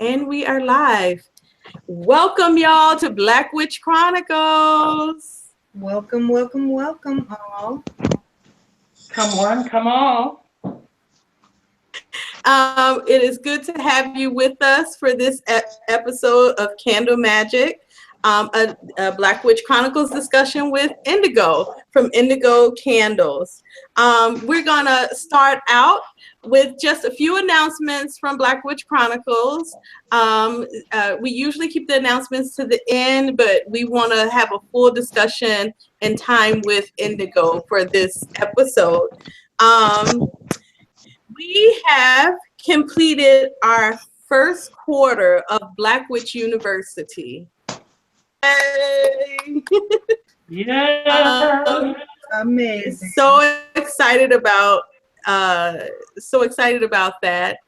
And we are live. Welcome y'all to Black Witch Chronicles. Welcome, welcome, welcome all. Come on, come on. It is good to have you with us for this episode of Candle Magic, a Black Witch Chronicles discussion with IndiGeaux from IndiGeaux Candles. We're gonna start out with just a few announcements from Black Witch Chronicles. We usually keep the announcements to the end, but we want to have a full discussion and time with IndiGeaux for this episode. We have completed our first quarter of Black Witch University. Yay! Yeah. Amazing. So excited about that,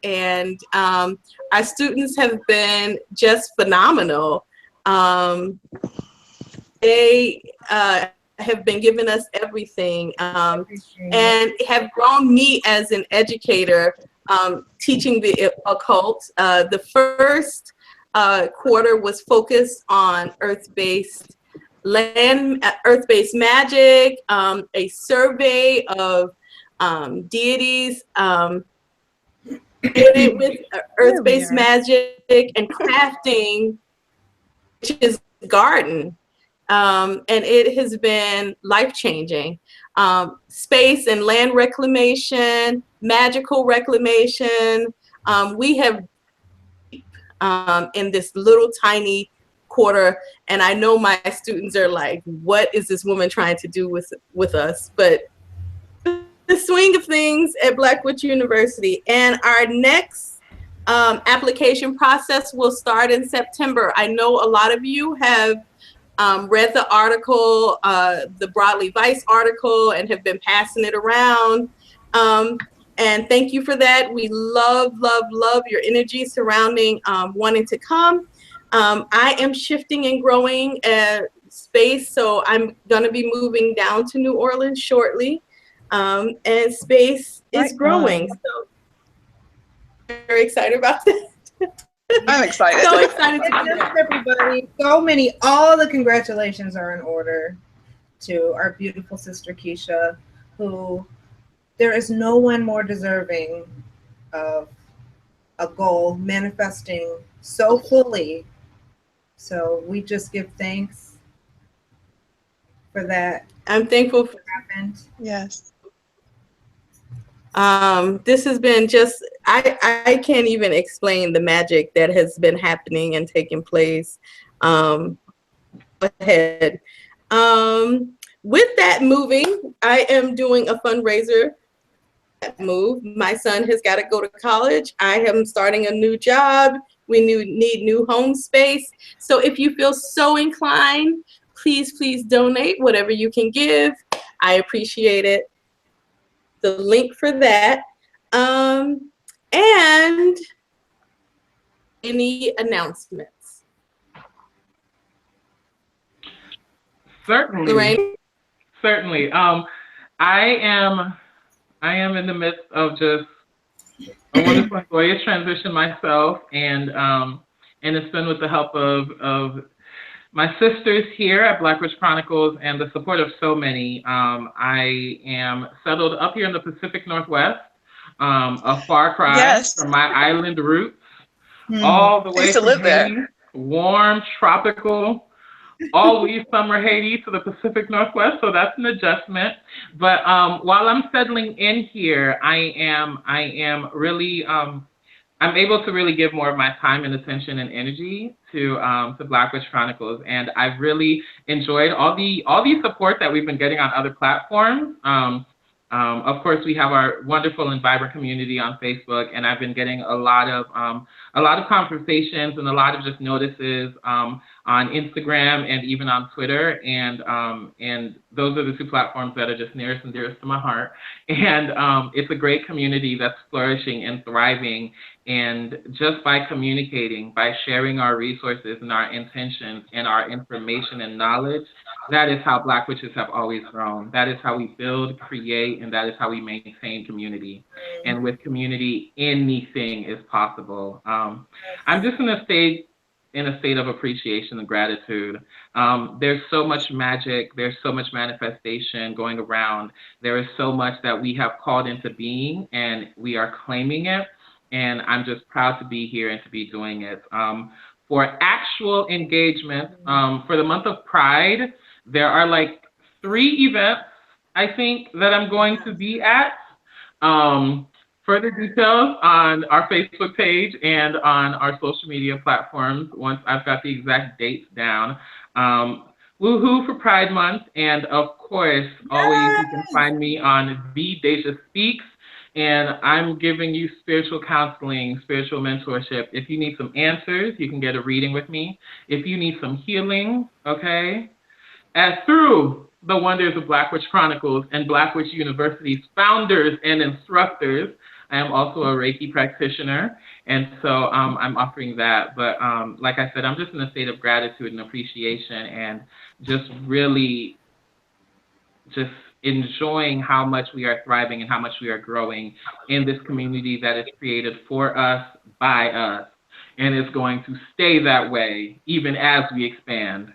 and our students have been just phenomenal. They have been giving us everything, and have grown me as an educator, teaching the occult. The first quarter was focused on earth-based magic, a survey of deities with earth-based magic, and crafting, which is garden. And it has been life-changing. Space and land reclamation, magical reclamation. We have in this little tiny quarter, and I know my students are like, what is this woman trying to do with us? But the swing of things at Black Witch University, and our next application process will start in September. I know a lot of you have read the article, the Broadly Vice article, and have been passing it around. And thank you for that. We love, love, love your energy surrounding wanting to come. I am shifting and growing space, so I'm going to be moving down to New Orleans shortly. And space is growing. So very excited about that. I'm excited. So excited to be here, everybody. So many. All the congratulations are in order to our beautiful sister Keisha, who there is no one more deserving of a goal manifesting so fully. So we just give thanks for that. I'm thankful for happened. Yes. This has been just, I can't even explain the magic that has been happening and taking place. Ahead. With that moving, I am doing a fundraiser move. My son has got to go to college. I am starting a new job. We need new home space. So if you feel so inclined, please donate whatever you can give. I appreciate it. The link for that. And any announcements? Certainly. Lorena? Certainly. I am in the midst of just a wonderful, joyous transition myself, and it's been with the help of my sisters here at Black Witch Chronicles and the support of so many. I am settled up here in the Pacific Northwest, a far cry from my island roots, all the way from Haiti, warm, tropical, always summer Haiti to the Pacific Northwest, so that's an adjustment. But while I'm settling in here, I am really I'm able to really give more of my time and attention and energy to Black Witch Chronicles, and I've really enjoyed all the support that we've been getting on other platforms. Of course, we have our wonderful and vibrant community on Facebook, and I've been getting a lot of conversations and a lot of just notices on Instagram and even on Twitter, and those are the two platforms that are just nearest and dearest to my heart. And it's a great community that's flourishing and thriving. And just by communicating, by sharing our resources and our intentions and our information and knowledge, that is how Black Witches have always grown. That is how we build, create, and that is how we maintain community. And with community, anything is possible. I'm just in a state of appreciation and gratitude. There's so much magic, there's so much manifestation going around. There is so much that we have called into being, and we are claiming it. And I'm just proud to be here and to be doing it. For actual engagement, for the month of Pride, there are like 3 events, I think, that I'm going to be at. Further details on our Facebook page and on our social media platforms once I've got the exact dates down. Woohoo for Pride Month. And of course, always you can find me on The Deja Speaks. And I'm giving you spiritual counseling, spiritual mentorship. If you need some answers, you can get a reading with me. If you need some healing, okay? As through the wonders of Black Witch Chronicles and Black Witch University's founders and instructors, I am also a Reiki practitioner. And so I'm offering that. But like I said, I'm just in a state of gratitude and appreciation and just really just enjoying how much we are thriving and how much we are growing in this community that is created for us, by us, and is going to stay that way even as we expand.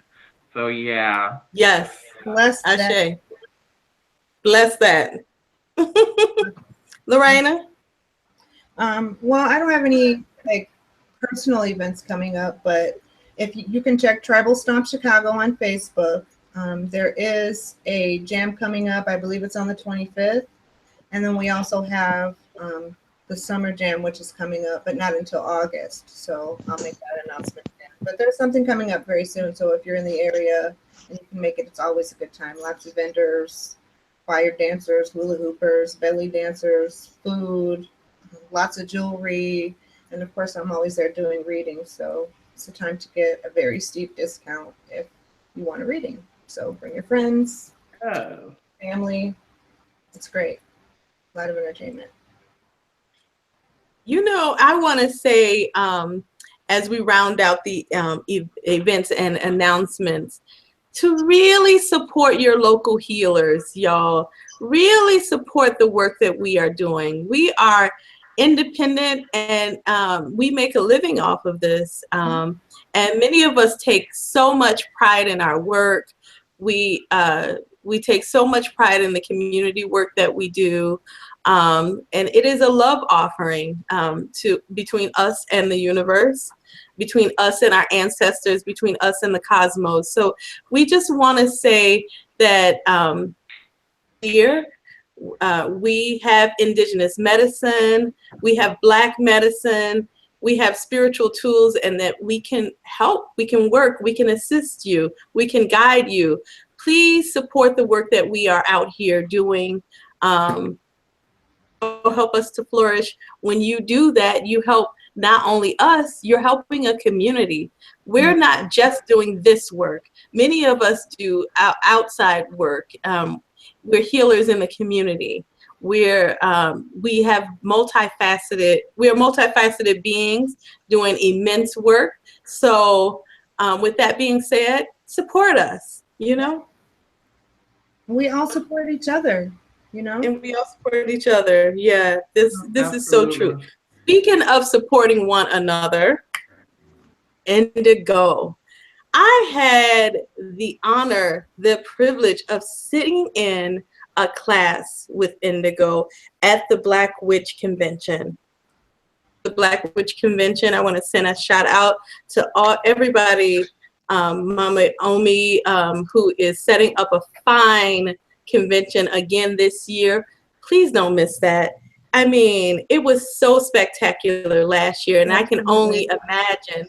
So yeah. Yes. Bless Ashe. that. Bless that. Lorena? Well, I don't have any like personal events coming up, but if you can check Tribal Stomp Chicago on Facebook. There is a jam coming up. I believe it's on the 25th. And then we also have the summer jam, which is coming up, but not until August. So I'll make that announcement then. But there's something coming up very soon. So if you're in the area and you can make it, it's always a good time. Lots of vendors, fire dancers, hula hoopers, belly dancers, food, lots of jewelry. And of course, I'm always there doing readings. So it's the time to get a very steep discount if you want a reading. So bring your friends, family. It's great. A lot of entertainment. You know, I want to say, as we round out the events and announcements, to really support your local healers, y'all. Really support the work that we are doing. We are independent and we make a living off of this. And many of us take so much pride in our work. We take so much pride in the community work that we do. And it is a love offering between us and the universe, between us and our ancestors, between us and the cosmos. So we just want to say that here we have indigenous medicine, we have Black medicine, we have spiritual tools, and that we can help, we can work, we can assist you, we can guide you. Please support the work that we are out here doing. Help us to flourish. When you do that, you help not only us, you're helping a community. We're not just doing this work. Many of us do outside work. We're healers in the community. We are multifaceted beings doing immense work. So with that being said, support us, you know? We all support each other, you know? And we all support each other. Yeah, this is so true. Speaking of supporting one another, IndiGeaux. I had the honor, the privilege of sitting in a class with IndiGeaux at the Black Witch Convention. The Black Witch Convention, I want to send a shout out to everybody, Mama Omi, who is setting up a fine convention again this year. Please don't miss that. I mean, it was so spectacular last year, and I can only imagine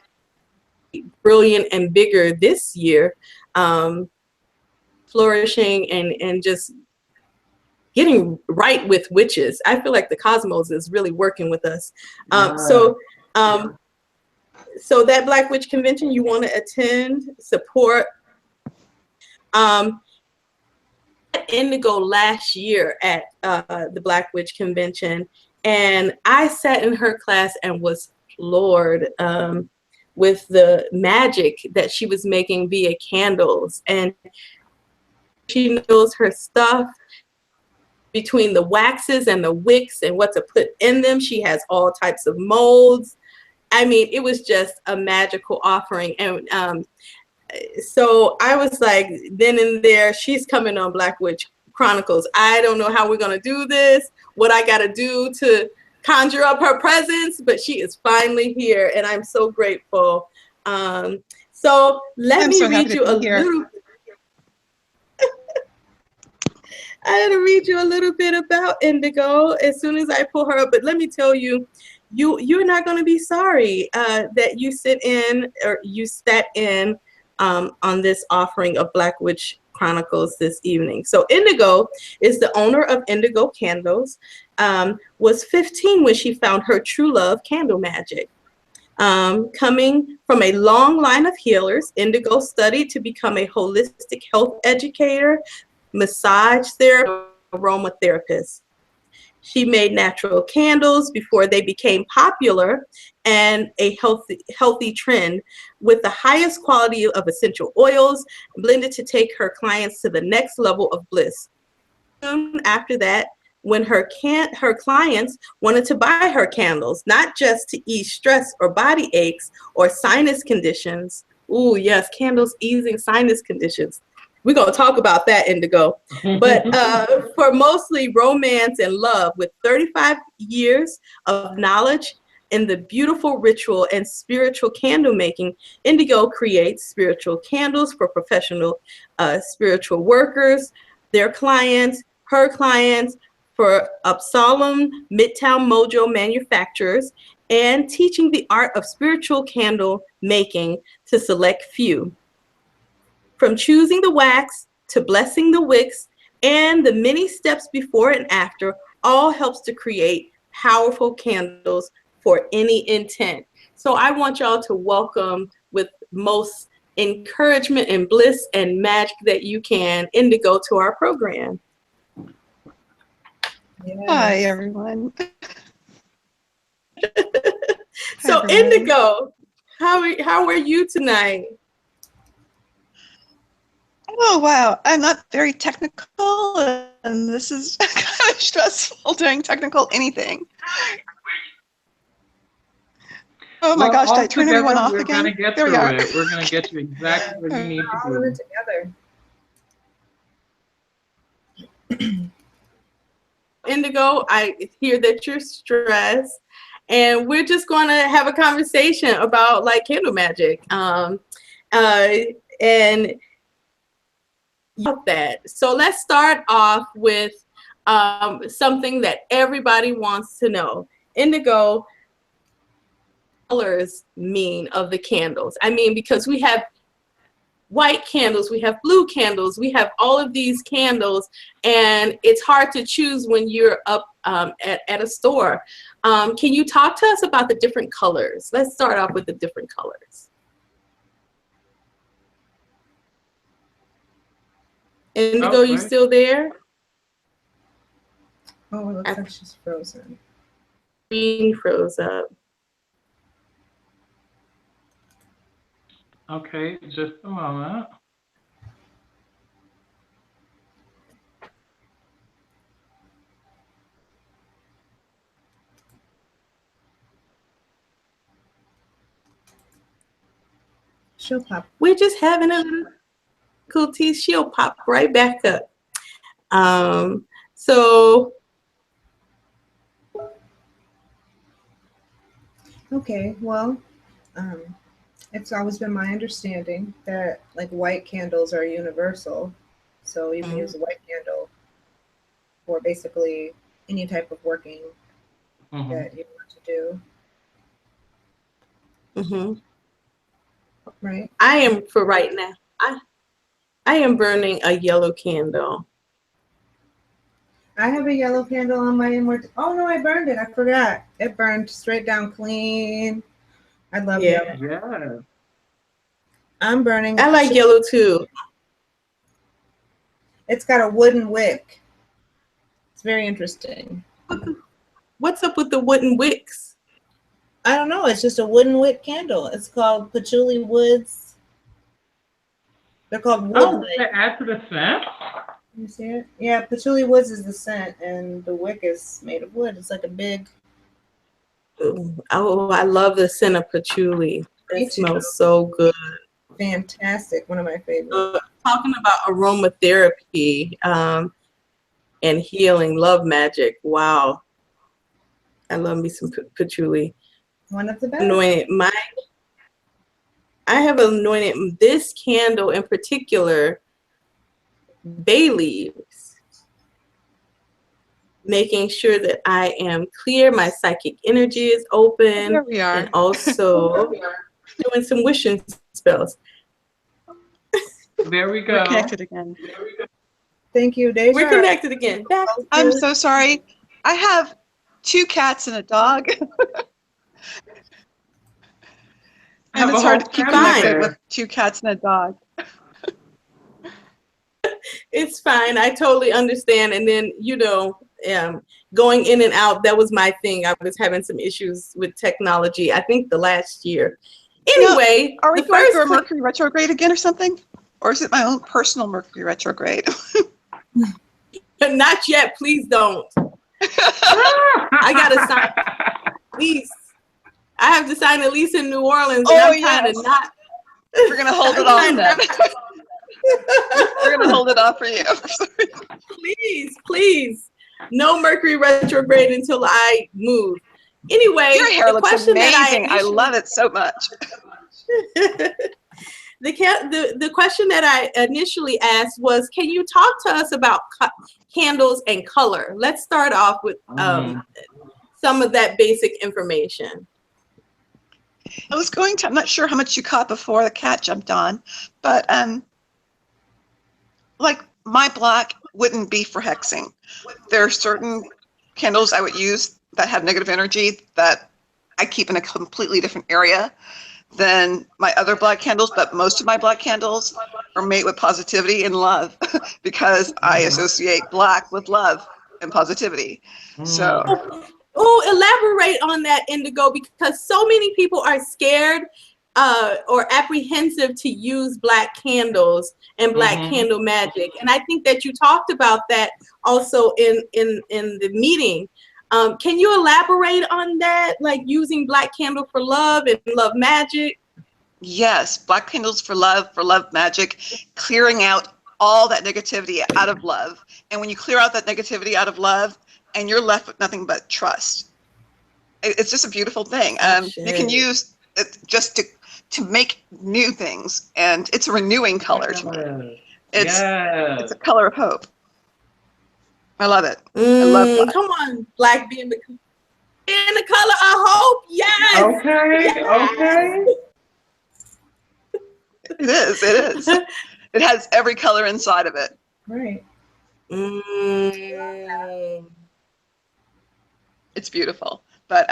brilliant and bigger this year, flourishing and just getting right with witches. I feel like the cosmos is really working with us. so that Black Witch Convention you want to attend, support. IndiGeaux last year at the Black Witch Convention, and I sat in her class and was floored with the magic that she was making via candles. And she knows her stuff between the waxes and the wicks and what to put in them. She has all types of molds. I mean, it was just a magical offering. And so I was like, then and there, she's coming on Black Witch Chronicles. I don't know how we're going to do this, what I got to do to conjure up her presence, but she is finally here, and I'm so grateful. So let me read you a little. I had to read you a little bit about IndiGeaux as soon as I pull her up, but let me tell you, you're not going to be sorry that you sat in on this offering of Black Witch Chronicles this evening. So IndiGeaux is the owner of IndiGeaux Candles, was 15 when she found her true love, candle magic. Coming from a long line of healers, IndiGeaux studied to become a holistic health educator, massage therapist, aromatherapist. She made natural candles before they became popular and a healthy trend, with the highest quality of essential oils blended to take her clients to the next level of bliss. Soon after that, when her clients wanted to buy her candles, not just to ease stress or body aches or sinus conditions. Ooh, yes, candles easing sinus conditions. We're going to talk about that, IndiGeaux. But for mostly romance and love, with 35 years of knowledge in the beautiful ritual and spiritual candle making, IndiGeaux creates spiritual candles for professional spiritual workers, their clients, her clients, for Upsalem, Midtown Mojo manufacturers, and teaching the art of spiritual candle making to select few. From choosing the wax to blessing the wicks and the many steps before and after, all helps to create powerful candles for any intent. So I want y'all to welcome, with most encouragement and bliss and magic that you can, IndiGeaux to our program. Yes. Hi, everyone. So IndiGeaux, how are you tonight? Oh, wow. I'm not very technical, and this is kind of stressful doing technical anything. Oh my gosh, did I turn everyone off again? We're going to get through it. We're going to get you exactly where you need to be. Together. IndiGeaux, I hear that you're stressed, and we're just going to have a conversation about like candle magic. And that. So let's start off with something that everybody wants to know. IndiGeaux, colors mean of the candles? I mean, because we have white candles, we have blue candles, we have all of these candles, and it's hard to choose when you're up at a store. Can you talk to us about the different colors? Let's start off with the different colors. IndiGeaux, you still there? Oh, it looks like she's frozen. Green froze up. Okay, just a moment. She'll pop. We're just having a little cool tea. She'll pop right back up. So. Okay, well, it's always been my understanding that like white candles are universal. So you can use a white candle for basically any type of working that you want to do. Right. I am, for right now, I am burning a yellow candle. I have a yellow candle on my inward. Oh no, I burned it. I forgot. It burned straight down clean. I love Yeah. yellow. Yeah. I'm burning. I like yellow too. It's got a wooden wick. It's very interesting. What's up with the wooden wicks? I don't know. It's just a wooden wick candle. It's called Patchouli Woods. They're called Oh, woodlight. to add to the scent? You see it? Yeah, Patchouli Woods is the scent, and the wick is made of wood. It's like a big. Oh, I love the scent of patchouli. It smells so good. Fantastic. One of my favorites. Talking about aromatherapy and healing, love magic. Wow. I love me some patchouli. One of the best. Anointed. I have anointed this candle in particular, bay leaves, making sure that I am clear, my psychic energy is open, Here we are. and also doing some wishing spells. There we go. We're connected again. Thank you, Deja. We're connected again. Back. I'm so sorry. I have 2 cats and a dog. And it's hard to keep connected with 2 cats and a dog. It's fine. I totally understand. And then, going in and out, that was my thing. I was having some issues with technology, I think the last year. Anyway, are we going through a Mercury retrograde again or something? Or is it my own personal Mercury retrograde? Not yet. Please don't. I got to sign a lease. I have to sign a lease in New Orleans. And I'm trying to not. We're going to hold it off then. We're going to hold it off for you. Please. No Mercury retrograde until I move. Anyway, your hair looks amazing. I love it so much. The question that I initially asked was, can you talk to us about candles and color? Let's start off with some of that basic information. I was going to, I'm not sure how much you caught before the cat jumped on, but like my black wouldn't be for hexing. There are certain candles I would use that have negative energy that I keep in a completely different area than my other black candles, but most of my black candles are made with positivity and love because I associate black with love and positivity. So. Elaborate on that, IndiGeaux, because so many people are scared or apprehensive to use black candles and black candle magic. And I think that you talked about that also in the meeting. Can you elaborate on that, like using black candle for love and love magic? Yes, black candles for love magic, clearing out all that negativity out of love. And when you clear out that negativity out of love, and you're left with nothing but trust. It's just a beautiful thing. You can use it just to make new things, and it's a renewing color to me. It's a color of hope. I love it. I love black. Come on, black being the color of hope. Yes. Okay. Yes. Okay. It is. It has every color inside of it. Right. It's beautiful. But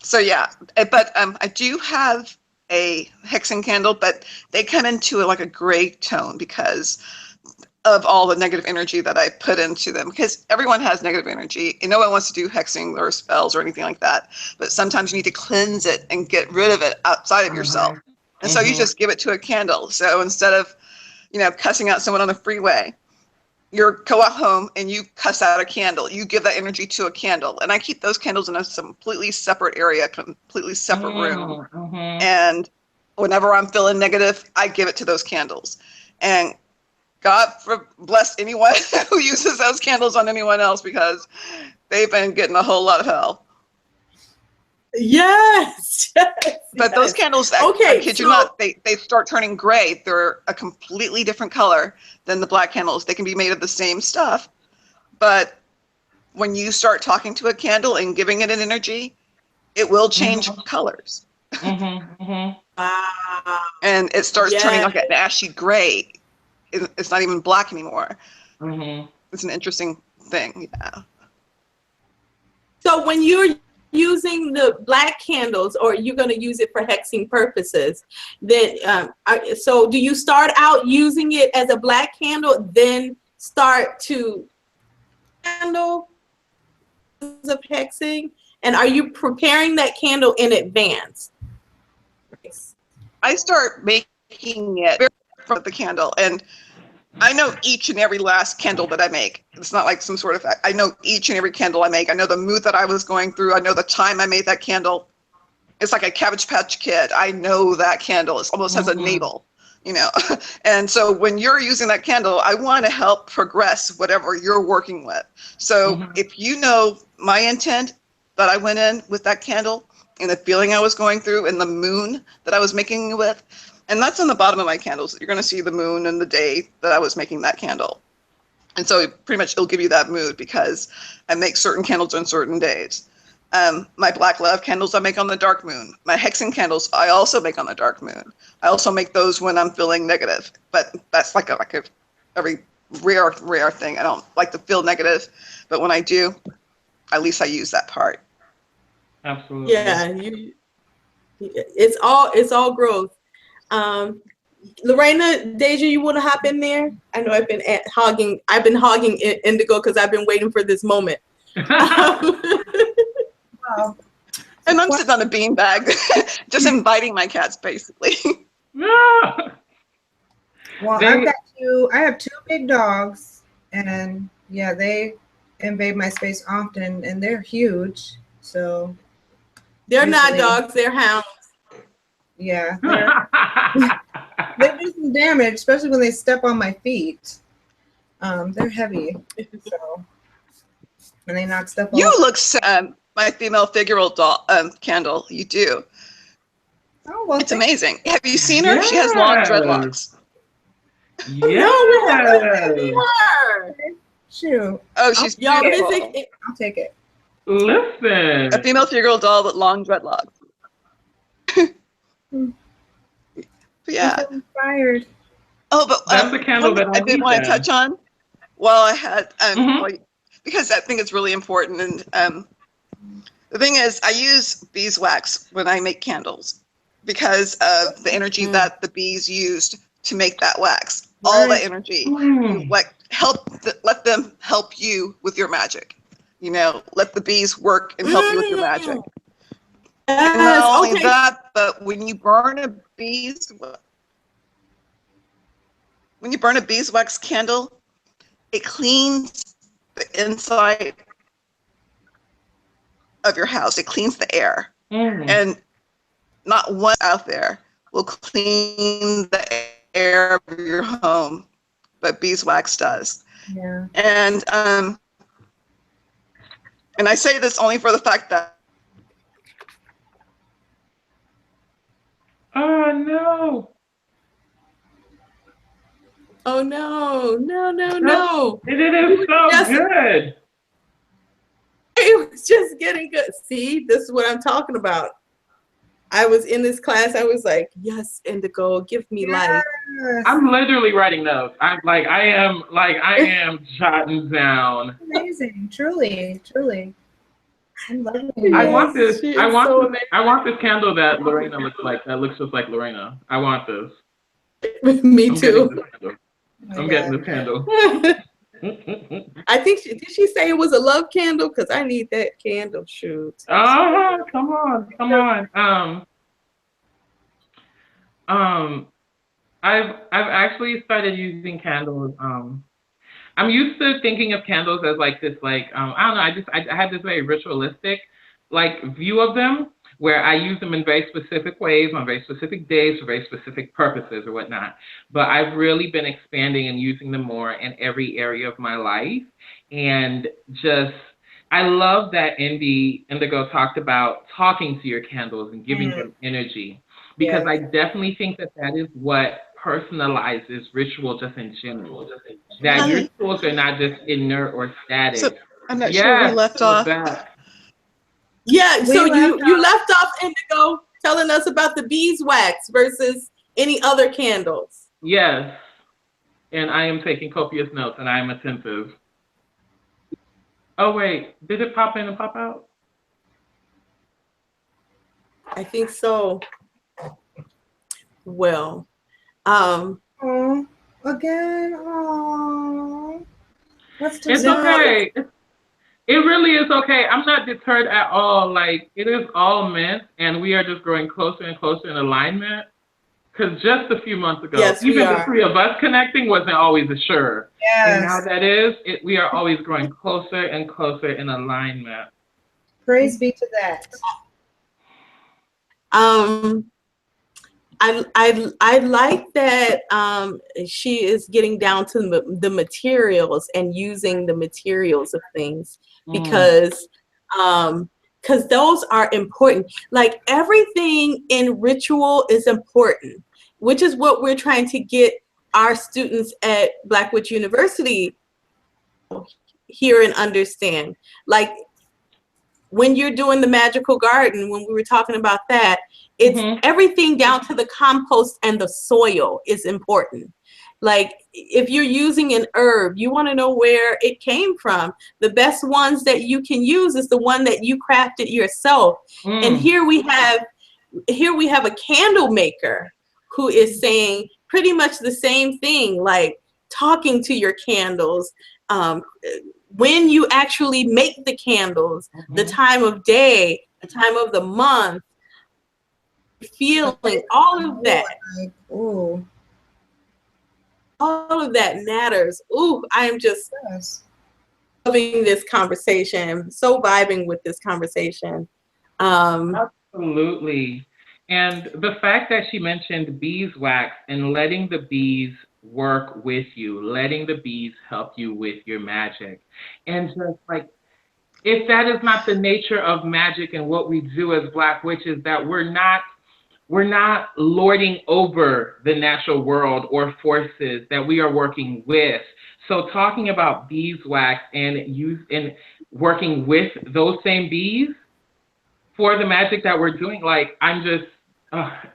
so yeah, but I do have a hexing candle, but they come into like a gray tone because of all the negative energy that I put into them, because everyone has negative energy and no one wants to do hexing or spells or anything like that. But sometimes you need to cleanse it and get rid of it outside of yourself. And so you just give it to a candle. So instead of, cussing out someone on the freeway, you go out home and you cuss out a candle. You give that energy to a candle. And I keep those candles in a completely separate area, completely separate room. And whenever I'm feeling negative, I give it to those candles. And God bless anyone who uses those candles on anyone else, because they've been getting a whole lot of hell. Yes. But those candles, I kid you not, they start turning gray. They're a completely different color than the black candles. They can be made of the same stuff, but when you start talking to a candle and giving it an energy, it will change colors. Wow. And it starts turning like an ashy gray. It's not even black anymore. It's an interesting thing. Yeah. So when you're using the black candles, or you're going to use it for hexing purposes, then so do you start out using it as a black candle, then start to candle of hexing, and are you preparing that candle in advance? I start making it from the candle, and I know each and every last candle that I make. It's not like some sort of, I know each and every candle I make. I know the mood that I was going through. I know the time I made that candle. It's like a Cabbage Patch Kid. I know that candle. It almost has a navel, you know. And so when you're using that candle, I want to help progress whatever you're working with. So if you know my intent that I went in with that candle and the feeling I was going through and the moon that I was making it with, and that's on the bottom of my candles. You're going to see the moon and the day that I was making that candle. And so pretty much it'll give you that mood because I make certain candles on certain days. My black love candles I make on the dark moon. My hexing candles I also make on the dark moon. I also make those when I'm feeling negative, but that's like a very rare thing. I don't like to feel negative, but when I do, at least I use that part. Absolutely. Yeah, it's all growth. Lorena, Deja, you want to hop in there? I know I've been hogging IndiGeaux because I've been waiting for this moment. Wow. And I'm sitting on a beanbag, just inviting my cats, basically. Well, I have 2 big dogs, and yeah, they invade my space often, and they're huge. So they're not dogs; they're hounds. Yeah, they do some damage, especially when they step on my feet. They're heavy, so and they knock stuff off. You look my female figural doll candle. You do. Oh, well, it's amazing. Have you seen her? She has long dreadlocks. Yeah. Shoot. Oh, she's beautiful. I'll take it. Listen. A female figural doll with long dreadlocks. Yeah. I'm so inspired. Oh, but that's the candle that I did want to touch on. While I had because I think it's really important, and the thing is, I use beeswax when I make candles because of the energy that the bees used to make that wax. Right. All the energy, like let them help you with your magic. You know, let the bees work and help you with your magic. And not only that, but when you burn a beeswax candle, it cleans the inside of your house. It cleans the air. And not one out there will clean the air of your home, but beeswax does. Yeah. And I say this only for the fact that oh no. Oh no. It is so good. It was just getting good. See, this is what I'm talking about. I was in this class. I was like, yes, IndiGeaux, give me life. I'm literally writing notes. I am jotting down. Amazing. Truly. I'm loving it. I want this. I want this candle that Lorena looks like. That looks just like Lorena. I want this. Me too. I'm getting this candle. I think did she say it was a love candle? Because I need that candle. Shoot. Oh, come on. I've actually started using candles. I'm used to thinking of candles as like this, I don't know. I have this very ritualistic view of them, where I use them in very specific ways, on very specific days, for very specific purposes or whatnot. But I've really been expanding and using them more in every area of my life. And I love that IndiGeaux talked about talking to your candles and giving them energy, because I definitely think that is what personalizes ritual just in general. That your tools are not just inert or static. So I'm not sure we left off. Yeah, so you left off IndiGeaux telling us about the beeswax versus any other candles. Yes, and I am taking copious notes, and I am attentive. Oh wait, did it pop in and pop out? I think so. Well, Oh, again. Oh, what's too It's okay. It really is okay. I'm not deterred at all. Like, it is all meant, and we are just growing closer and closer in alignment. Because just a few months ago, yes, we even the are. three of us connecting wasn't always assured. And now Yes. that is, we are always growing closer and closer in alignment. Praise be to that. I like that she is getting down to the materials and using the materials of things, because those are important. Like, everything in ritual is important, which is what we're trying to get our students at Black Witch University hear and understand. Like, when you're doing the magical garden, when we were talking about that, it's everything down to the compost and the soil is important. Like, if you're using an herb, you want to know where it came from. The best ones that you can use is the one that you crafted yourself. And here we have a candle maker who is saying pretty much the same thing, like talking to your candles, when you actually make the candles, the time of day, the time of the month, feeling, all of that. Ooh. All of that matters. Ooh, I am just loving this conversation. So vibing with this conversation. Absolutely. And the fact that she mentioned beeswax and letting the bees work with you, letting the bees help you with your magic. And just like, if that is not the nature of magic and what we do as Black witches, that we're not lording over the natural world or forces that we are working with. So talking about beeswax and working with those same bees for the magic that we're doing, like, I'm just,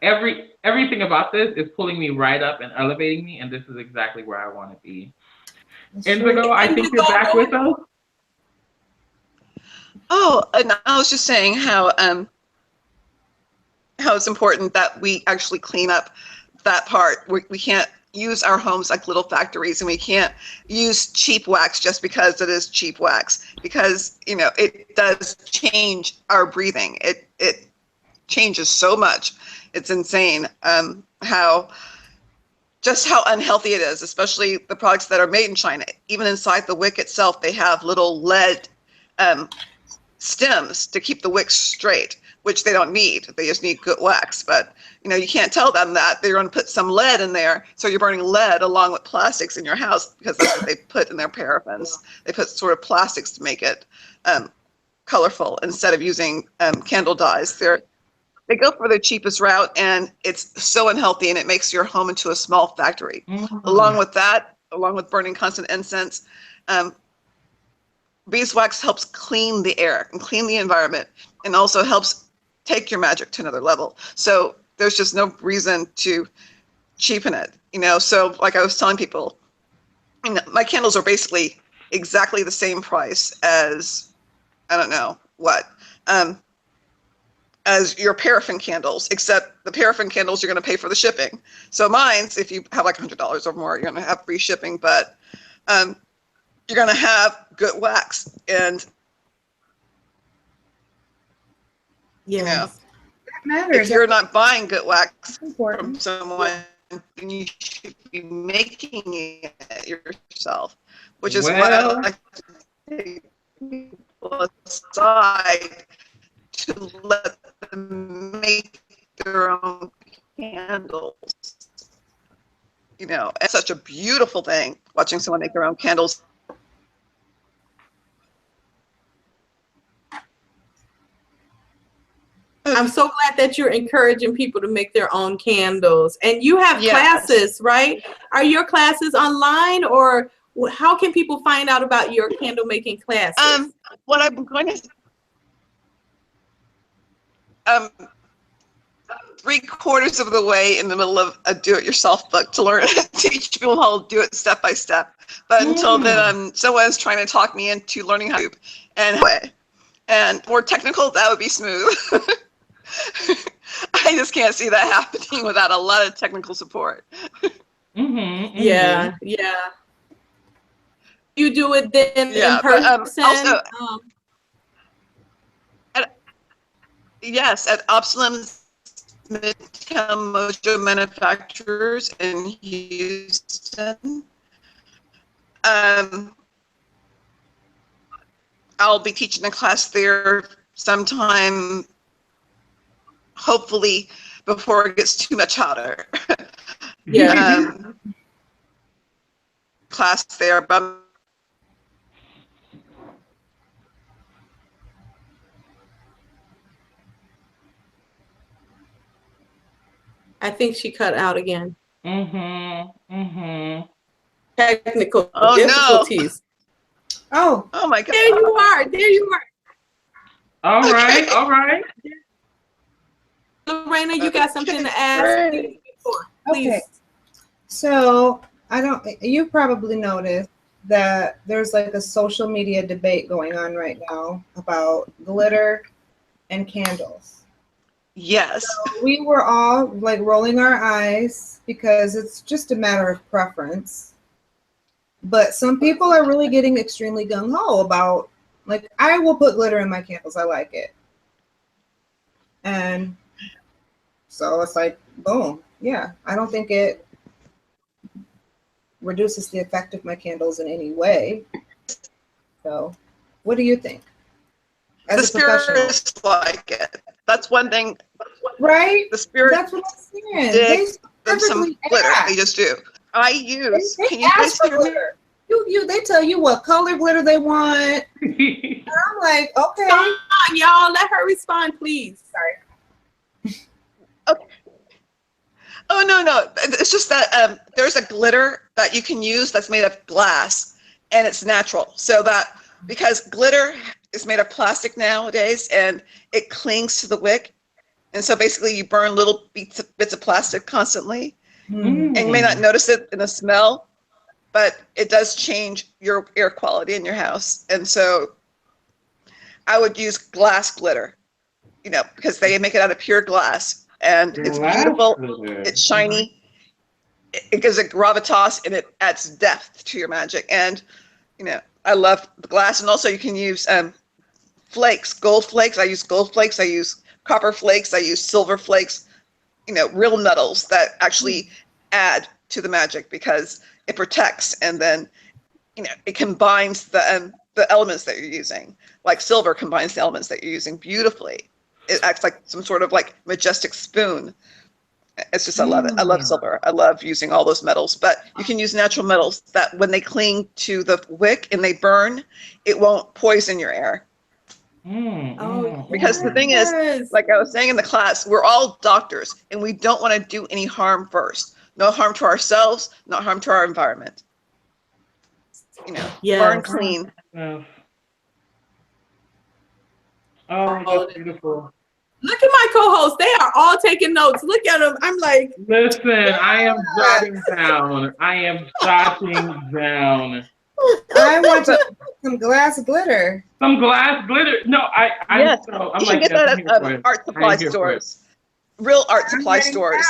everything about this is pulling me right up and elevating me, and this is exactly where I want to be. IndiGeaux, I think you're back with us. Oh, and I was just saying how it's important that we actually clean up that part. We can't use our homes like little factories, and we can't use cheap wax just because it is cheap wax, because, you know, it does change our breathing. It changes so much. It's insane how unhealthy it is, especially the products that are made in China. Even inside the wick itself, they have little lead stems to keep the wick straight, which they don't need. They just need good wax. But, you know, you can't tell them that they're going to put some lead in there. So you're burning lead along with plastics in your house, because that's what they put in their paraffins. They put sort of plastics to make it colorful instead of using candle dyes. They go for the cheapest route, and it's so unhealthy, and it makes your home into a small factory. Along with that, along with burning constant incense, beeswax helps clean the air and clean the environment, and also helps take your magic to another level. So there's just no reason to cheapen it, you know. So like I was telling people, you know, my candles are basically exactly the same price as, I don't know what, as your paraffin candles, except the paraffin candles you're going to pay for the shipping. So mine's, if you have like $100 or more, you're going to have free shipping, but you're going to have good wax. And yes, you know, that matters. if you're not buying good wax from someone, then you should be making it yourself, which is why I like to take people aside to let them make their own candles. You know, it's such a beautiful thing watching someone make their own candles. I'm so glad that you're encouraging people to make their own candles. And you have classes, right? Are your classes online, or how can people find out about your candle making classes? What I'm going to 3/4 of the way in the middle of a do-it-yourself book to learn teach people how to do it step by step. But until then, someone's trying to talk me into learning how to, and more technical, that would be smooth. can't see that happening without a lot of technical support. Yeah, yeah. You do it then in person? Also, yes, at Optimum's Midtown Mojo Manufacturers in Houston. I'll be teaching a class there sometime, hopefully before it gets too much hotter. Yeah. Class there, but I think she cut out again. Technical difficulties. No. Oh my God. There you are. There you are. All right. All right. Lorena, you got something to ask? Please. Okay. So you probably noticed that there's like a social media debate going on right now about glitter and candles. Yes. So we were all like rolling our eyes because it's just a matter of preference. But some people are really getting extremely gung-ho about, like, I will put glitter in my candles. I like it. And so it's like, boom. Yeah, I don't think it reduces the effect of my candles in any way. So what do you think? As the a professional. spirits like it. That's one thing. Right? The spirits That's what I'm saying. They them some glitter. They just do. I use. They can you ask for glitter. They tell you what color glitter they want. And I'm like, okay. Come on, y'all. Let her respond, please. Sorry. Okay. Oh no. It's just that there's a glitter that you can use that's made of glass, and it's natural. So that because glitter is made of plastic nowadays, and it clings to the wick, and so basically you burn little bits of plastic constantly, and you may not notice it in the smell, but it does change your air quality in your house. And so I would use glass glitter, because they make it out of pure glass, and it's beautiful, it's shiny, it gives it gravitas, and it adds depth to your magic. And I love the glass. And also you can use flakes, gold flakes. I use gold flakes, I use copper flakes, I use silver flakes, real metals that actually add to the magic, because it protects, and then it combines the elements that you're using. Like silver combines the elements that you're using beautifully. It acts like some sort of like majestic spoon. It's just, I love it. I love silver. I love using all those metals. But you can use natural metals that when they cling to the wick and they burn, it won't poison your air. Because the thing is, like I was saying in the class, we're all doctors, and we don't want to do any harm first. No harm to ourselves, not harm to our environment. Burn clean. Oh, that's beautiful. Look at my co-hosts. They are all taking notes. Look at them. I'm like, listen, I am jotting down. I want some glass glitter. Some glass glitter. No, yes. I'm you can get that at art supply stores. Real art supply stores.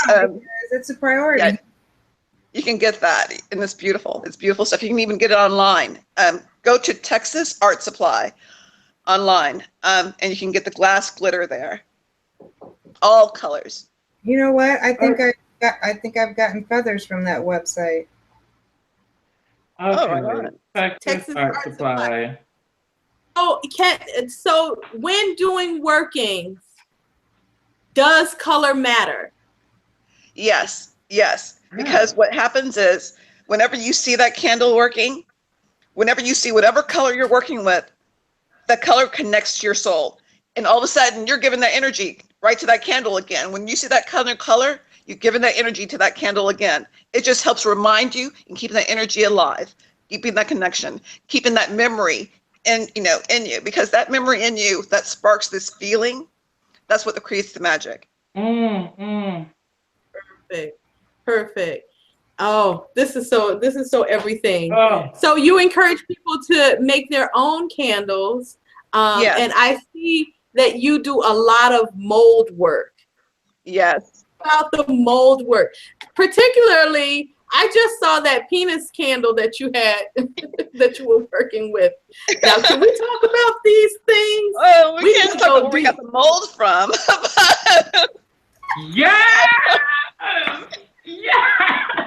It's a priority. Yeah, you can get that, and it's beautiful. It's beautiful stuff. You can even get it online. Go to Texas Art Supply online, and you can get the glass glitter there. All colors. You know what? I think I've gotten feathers from that website. Okay. Texas Art Supply. So when doing workings, does color matter? Yes. Because what happens is, whenever you see that candle working, whenever you see whatever color you're working with, that color connects to your soul. And all of a sudden, you're giving that energy right to that candle again. When you see that color, you're giving that energy to that candle again. It just helps remind you and keeping that energy alive, keeping that connection, keeping that memory in you. Because that memory in you that sparks this feeling, that's what creates the magic. Perfect. Oh, this is so everything. So you encourage people to make their own candles. Yes. And I see that you do a lot of mold work. Yes. About the mold work, particularly. I just saw that penis candle that you had that you were working with. Now, can we talk about these things? Oh, we can't talk about where we got the mold from. Yeah. Yeah.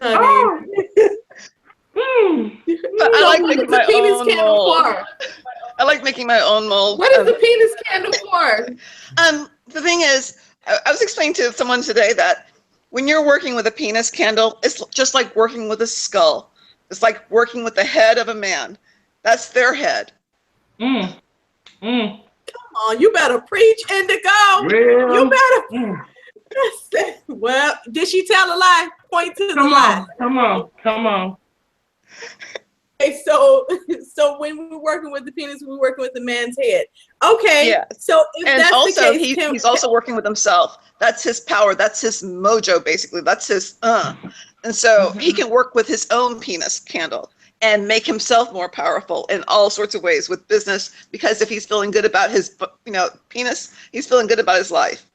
Oh. But I like making my own mold. I like making my own mold. What is the penis candle for? The thing is, I was explaining to someone today that when you're working with a penis candle, it's just like working with a skull. It's like working with the head of a man. That's their head. Come on, you better preach, IndiGeaux. You better. Well, did she tell a lie? Point to the lie. Come on. Okay, so when we're working with the penis, we're working with the man's head. Okay. Yeah. So if and that's also the case, he's also working with himself. That's his power. That's his mojo, basically. That's his And so he can work with his own penis candle and make himself more powerful in all sorts of ways with business, because if he's feeling good about his penis, he's feeling good about his life.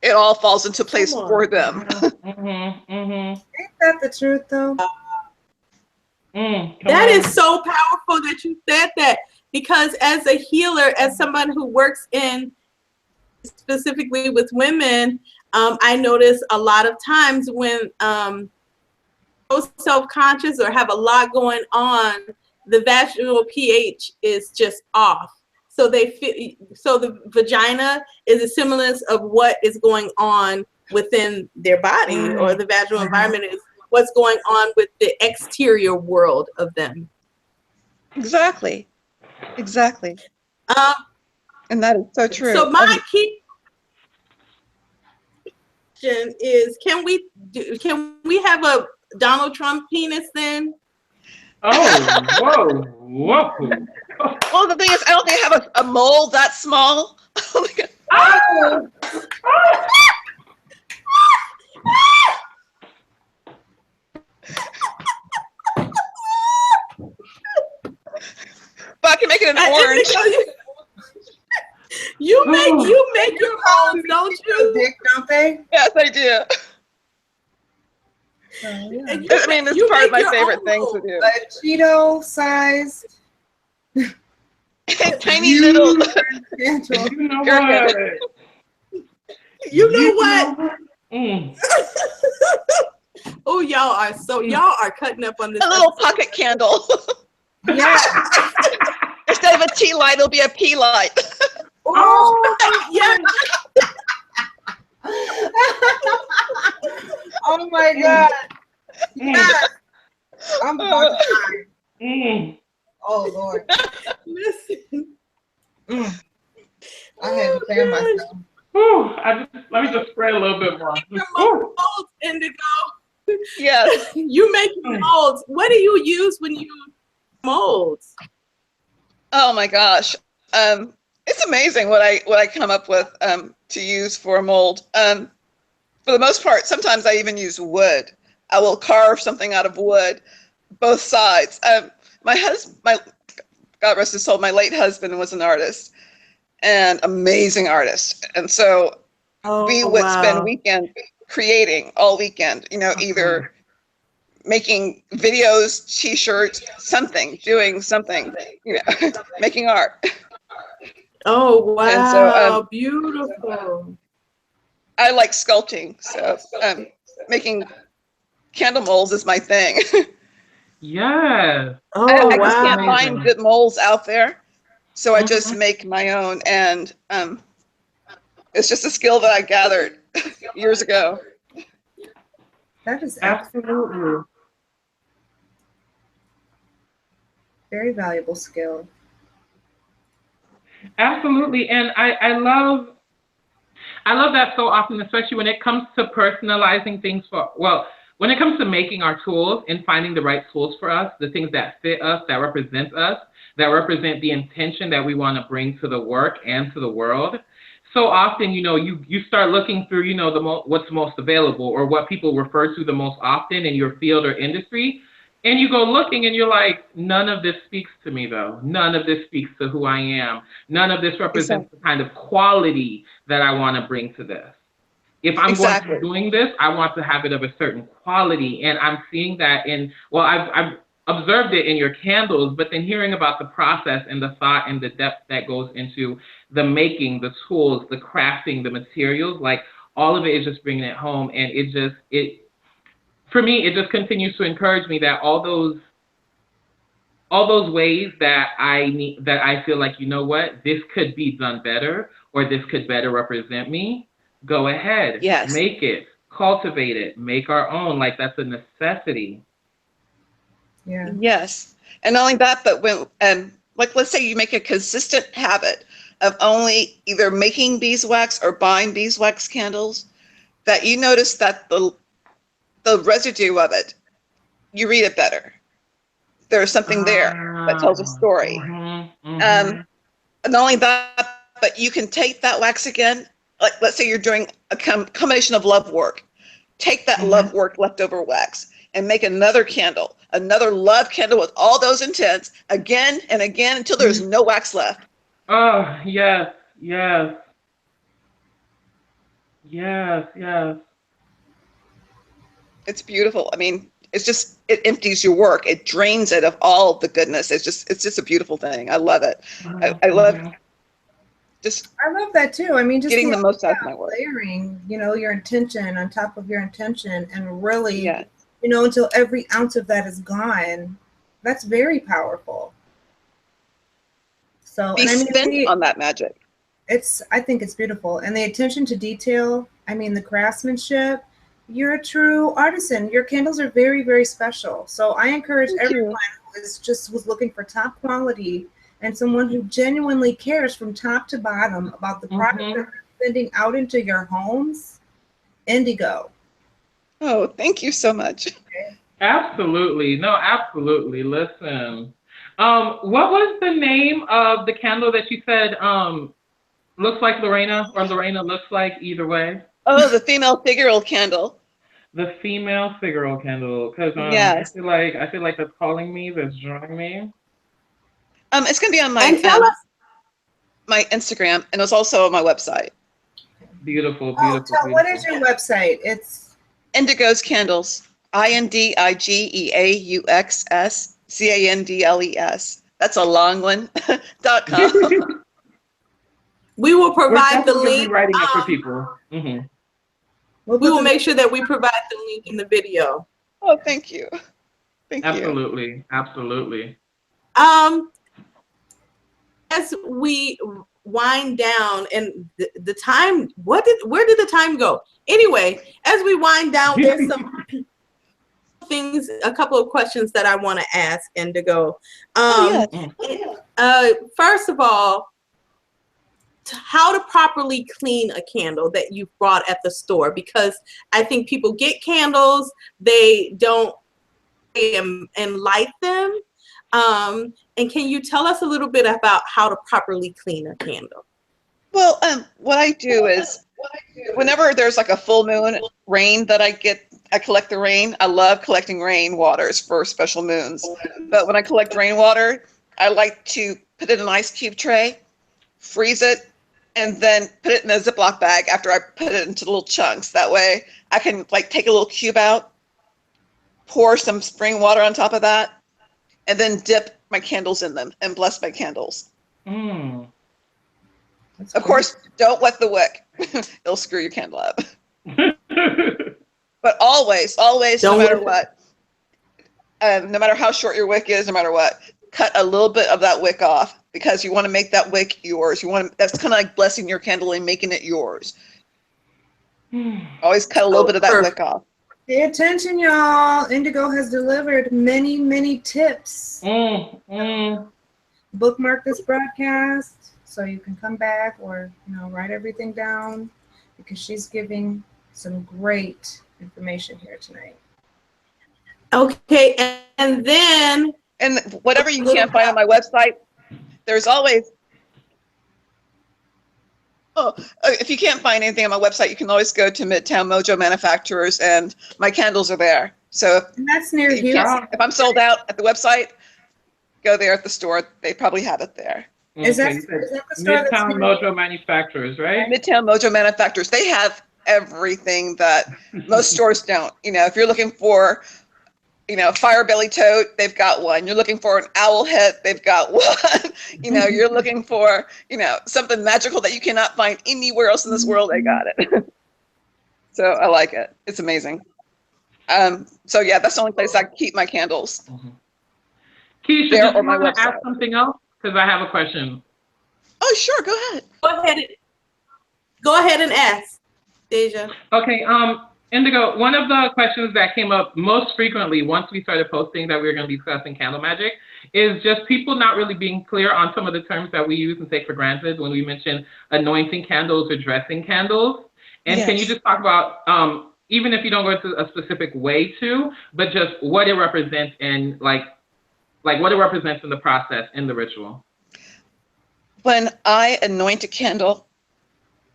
It all falls into place for them. Ain't that the truth, though? That is so powerful that you said that, because as a healer, as someone who works in specifically with women, I notice a lot of times when self-conscious or have a lot going on, the vaginal pH is just off. So they feel, so the vagina is a semblance of what is going on within their body, or the vaginal environment is what's going on with the exterior world of them. Exactly. And that is so true. So my key question is, can we have a Donald Trump penis then? Oh, whoa. Well, the thing is, I don't think I have a mold that small. Oh my God. But I can make it an orange. You make your molds, don't you? Dick, don't they? Yes, I do. I mean, this is part of my favorite things to do. A Cheeto-sized, tiny little. You know what? Oh, y'all are cutting up on this. A little pocket candle. Yeah. Instead of a tea light, it'll be a pea light. Oh, yeah. Oh my God. Yes. I'm about to die. Oh Lord. Listen. I had to clear myself. Let me just spray a little bit more. Molds, IndiGeaux. Yes. You make molds. What do you use when you molds? Oh my gosh. It's amazing what I come up with to use for a mold. For the most part, sometimes I even use wood. I will carve something out of wood, both sides. My God rest his soul, my late husband was an artist, and amazing artist. And so we would spend weekend creating all weekend, either making videos, t-shirts, something, doing something, making art. Oh, wow. And so, beautiful. I like sculpting, so making candle molds is my thing. Yes. Oh, I wow. just can't find good molds out there, so I just make my own, and it's just a skill that I gathered years ago. That is Absolutely. very valuable skill. Absolutely, and I love that so often, especially when it comes to personalizing things when it comes to making our tools and finding the right tools for us, the things that fit us, that represent us, that represent the intention that we want to bring to the work and to the world. So often, you start looking through, what's most available or what people refer to the most often in your field or industry, And you go looking and you're like, none of this speaks to me though. None of this speaks to who I am. None of this represents the kind of quality that I want to bring to this. If I'm going to be doing this, I want to have it of a certain quality. And I'm seeing that I've observed it in your candles, but then hearing about the process and the thought and the depth that goes into the making, the tools, the crafting, the materials, like all of it is just bringing it home. And for me, it just continues to encourage me that all those ways that I feel like, you know what, this could be done better, or this could better represent me. Go ahead, make it, cultivate it, make our own. Like, that's a necessity. Yeah. Yes. And not only that, but when, like, let's say you make a consistent habit of only either making beeswax or buying beeswax candles, that you notice that the residue of it, you read it better. There's something there that tells a story. And not only that, but you can take that wax again. Like, let's say you're doing a combination of love work. Take that love work leftover wax and make another candle, another love candle with all those intents again and again until there's no wax left. Oh, yes, yes. Yes, yes. It's beautiful. I mean, it's just, it empties your work. It drains it of all the goodness. It's just a beautiful thing. I love it. I love I love that too. I mean, just getting the most out of my work. Layering, your intention on top of your intention, and really, until every ounce of that is gone. That's very powerful. So, be spent on that magic. I think it's beautiful, and the attention to detail. I mean, the craftsmanship. You're a true artisan. Your candles are very, very special. So I encourage everyone who was looking for top quality and someone who genuinely cares from top to bottom about the product that you're sending out into your homes. IndiGeaux. Oh, thank you so much. Absolutely. No, absolutely. Listen. What was the name of the candle that you said looks like Lorena, or Lorena looks like, either way? Oh, the female figural candle. The female figural candle, because I feel like that's calling me, that's drawing me. It's gonna be on my my Instagram, and it's also on my website. Beautiful, beautiful. Oh, beautiful. What is your website? It's IndiGeaux Candles. IndiGeaux That's a long one. .com. We will provide the link. Writing it for people. We will make sure that we provide the link in the video. Oh, thank you. Thank you. Absolutely. As we wind down, and the time, where did the time go? Anyway, as we wind down, there's some things, a couple of questions that I want to ask IndiGeaux. First of all, how to properly clean a candle that you bought at the store, because I think people get candles, they don't and light them. And can you tell us a little bit about how to properly clean a candle? Well, what I do is, whenever there's like a full moon, rain that I collect the rain. I love collecting rain waters for special moons. But when I collect rainwater, I like to put it in an ice cube tray, freeze it, and then put it in a Ziploc bag after I put it into little chunks. That way I can like take a little cube out, pour some spring water on top of that, and then dip my candles in them and bless my candles. Of course, don't wet the wick. It'll screw your candle up. But always, no matter what, no matter how short your wick is, no matter what, cut a little bit of that wick off, because you want to make that wick yours. That's kind of like blessing your candle and making it yours. Always cut a little bit of that wick off. Pay attention, y'all. IndiGeaux has delivered many, many tips. Bookmark this broadcast so you can come back, or write everything down, because she's giving some great information here tonight. Okay, and then whatever you can't find on my website, there's always. If you can't find anything on my website, you can always go to Midtown Mojo Manufacturers, and my candles are there. So And that's near Houston. if I'm sold out at the website, go there at the store. They probably have it there. Is that the store that's Midtown Mojo Manufacturers, right? Midtown Mojo Manufacturers. They have everything that most stores don't. You know, if you're looking for, you know, fire belly tote, they've got one. You're looking for an owl head, they've got one. You know, you're looking for, you know, something magical that you cannot find anywhere else in this world, they got it. So I like it. It's amazing. So yeah, that's the only place I keep my candles. Keisha, There did or you my want to website. ask something else? Because I have a question. Oh, sure, go ahead. Go ahead and ask, Deja. Okay, IndiGeaux, one of the questions that came up most frequently once we started posting that we were going to be discussing candle magic is just people not really being clear on some of the terms that we use and take for granted when we mention anointing candles or dressing candles. And Yes. Can you just talk about, even if you don't go into a specific way to, but just what it represents in like what it represents in the process, in the ritual? When I anoint a candle,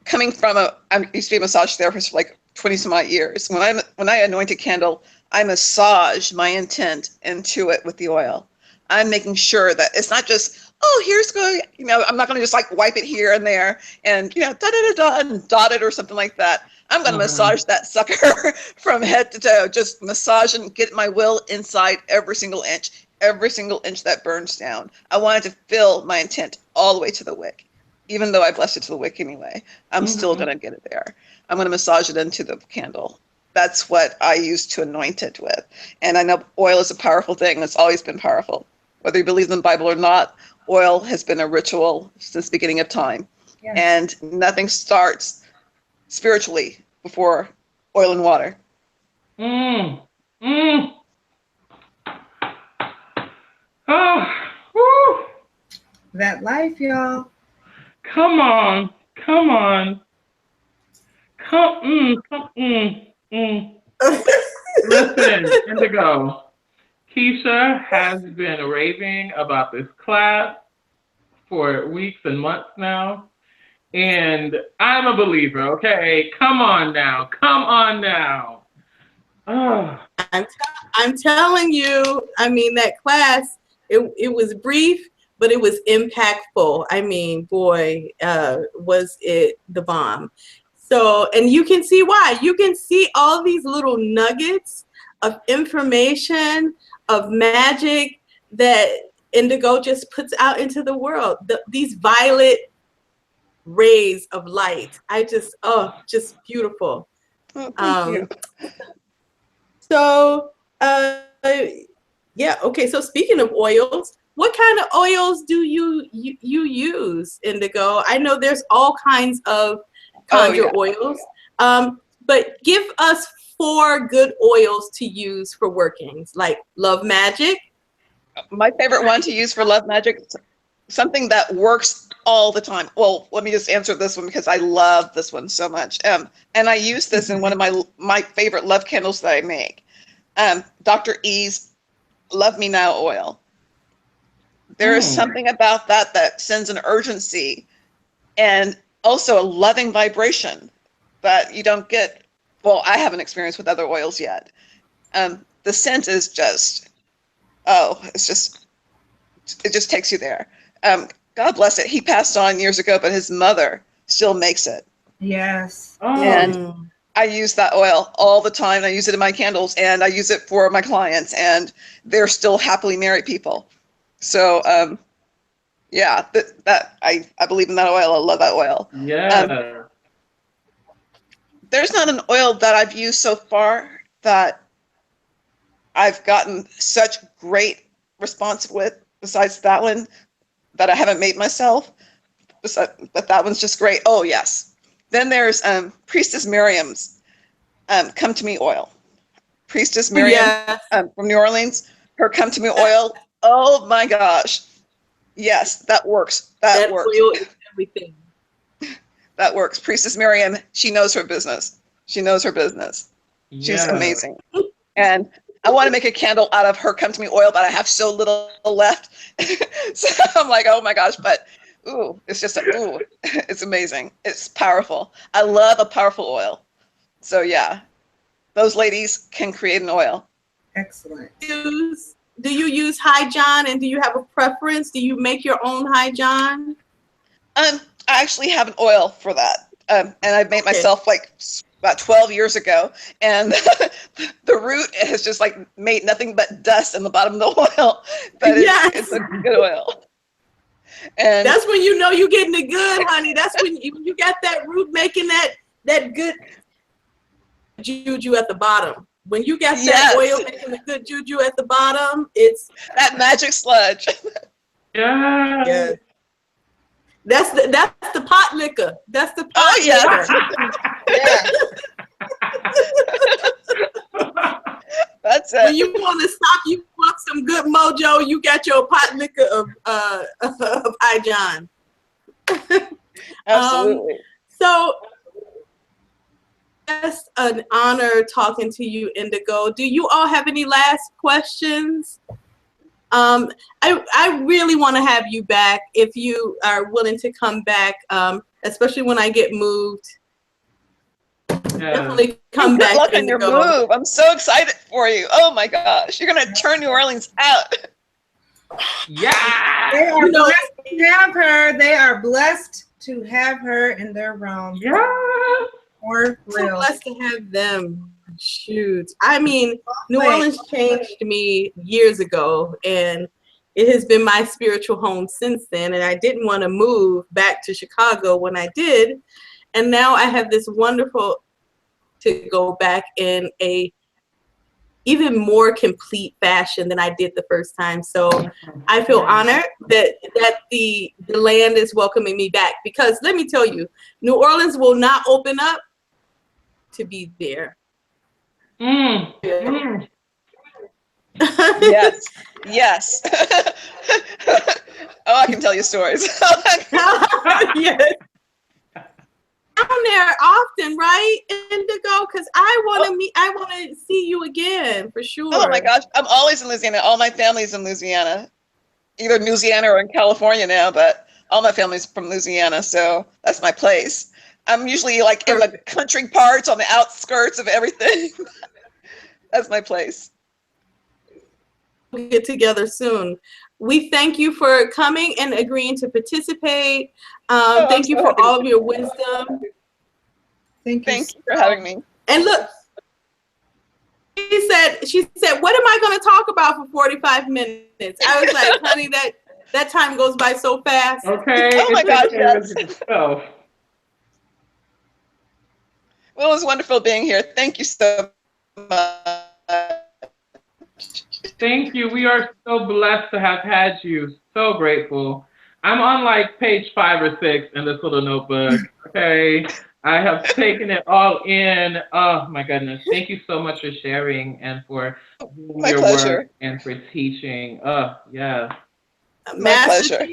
coming from I used to be a massage therapist for like 20 some odd years. When I anoint a candle, I massage my intent into it with the oil. I'm making sure that it's not just, oh, here's going, you know, I'm not going to just like wipe it here and there and, you know, da-da-da-da and dot it or something like that. I'm going to massage that sucker from head to toe, just massage and get my will inside every single inch that burns down. I wanted to fill my intent all the way to the wick. Even though I blessed it to the wick anyway, I'm still going to get it there. I'm going to massage it into the candle. That's what I use to anoint it with. And I know oil is a powerful thing. It's always been powerful. Whether you believe in the Bible or not, oil has been a ritual since the beginning of time. Yes. And nothing starts spiritually before oil and water. Oh, woo. That life, y'all. Come on. Listen, IndiGeaux. Keisha has been raving about this class for weeks and months now. And I'm a believer, okay? Come on now. Oh. I'm telling you, I mean, that class, it was brief, but it was impactful. I mean, boy, was it the bomb. So, and you can see why. You can see all these little nuggets of information, of magic that IndiGeaux just puts out into the world. These violet rays of light. Just beautiful. Oh, thank you. So, yeah, okay. So speaking of oils, what kind of oils do you use, IndiGeaux? I know there's all kinds of conjure oils, but give us 4 good oils to use for workings, like Love Magic. My favorite one to use for Love Magic, something that works all the time. Well, let me just answer this one because I love this one so much. And I use this in one of my favorite love candles that I make. Dr. E's Love Me Now oil. There is something about that sends an urgency and also a loving vibration that you don't get. Well, I haven't experienced with other oils yet. The scent is just, it just takes you there. God bless it. He passed on years ago, but his mother still makes it. Yes. And I use that oil all the time. I use it in my candles and I use it for my clients and they're still happily married people. So, yeah, I believe in that oil. I love that oil. Yeah. There's not an oil that I've used so far that I've gotten such great response with, besides that one, that I haven't made myself. But that one's just great. Oh, yes. Then there's Priestess Miriam's Come to Me oil. Priestess Miriam from New Orleans, her Come to Me oil. Oh, my gosh. Yes, that works. That works. Oil is everything. That works. Priestess Miriam, she knows her business. She's amazing. And I want to make a candle out of her Come to Me oil, but I have so little left. So I'm like, oh my gosh, but it's just it's amazing. It's powerful. I love a powerful oil. So yeah, those ladies can create an oil. Excellent. Do you use High John, and do you have a preference? Do you make your own High John? I actually have an oil for that, and I've made myself like about 12 years ago, and the root has just like made nothing but dust in the bottom of the oil, but it's a good oil. And that's when you know you're getting it good, honey. That's when you got that root making that good juju at the bottom. When you got that oil making the good juju at the bottom, it's that magic sludge. Yeah. That's the pot liquor. That's the pot liquor. That's it. When you want to stop, you want some good mojo, you got your pot liquor of High John. Absolutely. So it's an honor talking to you, IndiGeaux. Do you all have any last questions? I really want to have you back if you are willing to come back, especially when I get moved. Definitely come back. Good luck on your move. I'm so excited for you. Oh my gosh, you're gonna turn New Orleans out. Yeah. They are blessed to have her. They are blessed to have her in their realm. Yeah. For real. So blessed to have them. Shoot. I mean, New Orleans changed me years ago, and it has been my spiritual home since then. And I didn't want to move back to Chicago when I did. And now I have this wonderful to go back in a even more complete fashion than I did the first time. So I feel honored that the land is welcoming me back, because let me tell you, New Orleans will not open up to be there. Yes. Yes. Oh, I can tell you stories. Yes. Down there often, right, IndiGeaux? Because I want to see you again for sure. Oh my gosh, I'm always in Louisiana. All my family's in Louisiana, either in Louisiana or in California now. But all my family's from Louisiana, so that's my place. I'm usually like in the country parts on the outskirts of everything. That's my place. We'll get together soon. We thank you for coming and agreeing to participate. Thank you for all of your wisdom. Thank you for having me. And look, she said, what am I going to talk about for 45 minutes? I was like, honey, that time goes by so fast. Okay. Oh my gosh, yes. Well, it was wonderful being here. Thank you so much. thank you. We are so blessed to have had you. So grateful. I'm on like page 5 or 6 in this little notebook. Okay. I have taken it all in. Oh my goodness. Thank you so much for sharing and for your work and for teaching. Oh, yeah. Master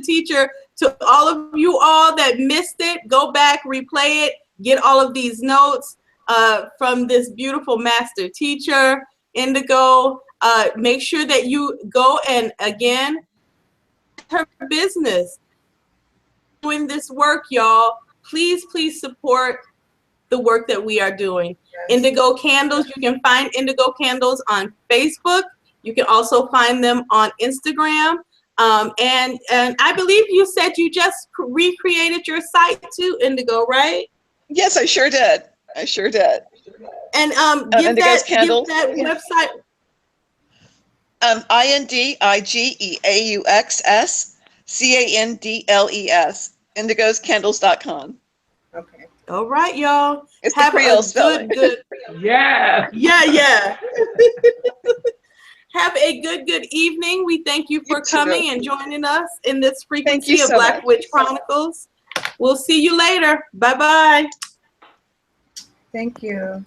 teacher. To all of you all that missed it, go back, replay it, get all of these notes from this beautiful master teacher, IndiGeaux. Make sure that you go and again, her business. Doing this work, y'all. Please support the work that we are doing. Yes. IndiGeaux Candles, you can find IndiGeaux Candles on Facebook. You can also find them on Instagram. And I believe you said you just recreated your site too, IndiGeaux, right? Yes, I sure did. And give that website. IndiGeauxscandles, IndiGeauxscandles.com. Okay. All right, y'all. It's the Creole spelling. Yeah. Yeah. Have a good evening. We thank you for coming and joining us in this frequency of Black Witch Chronicles. We'll see you later. Bye-bye. Thank you.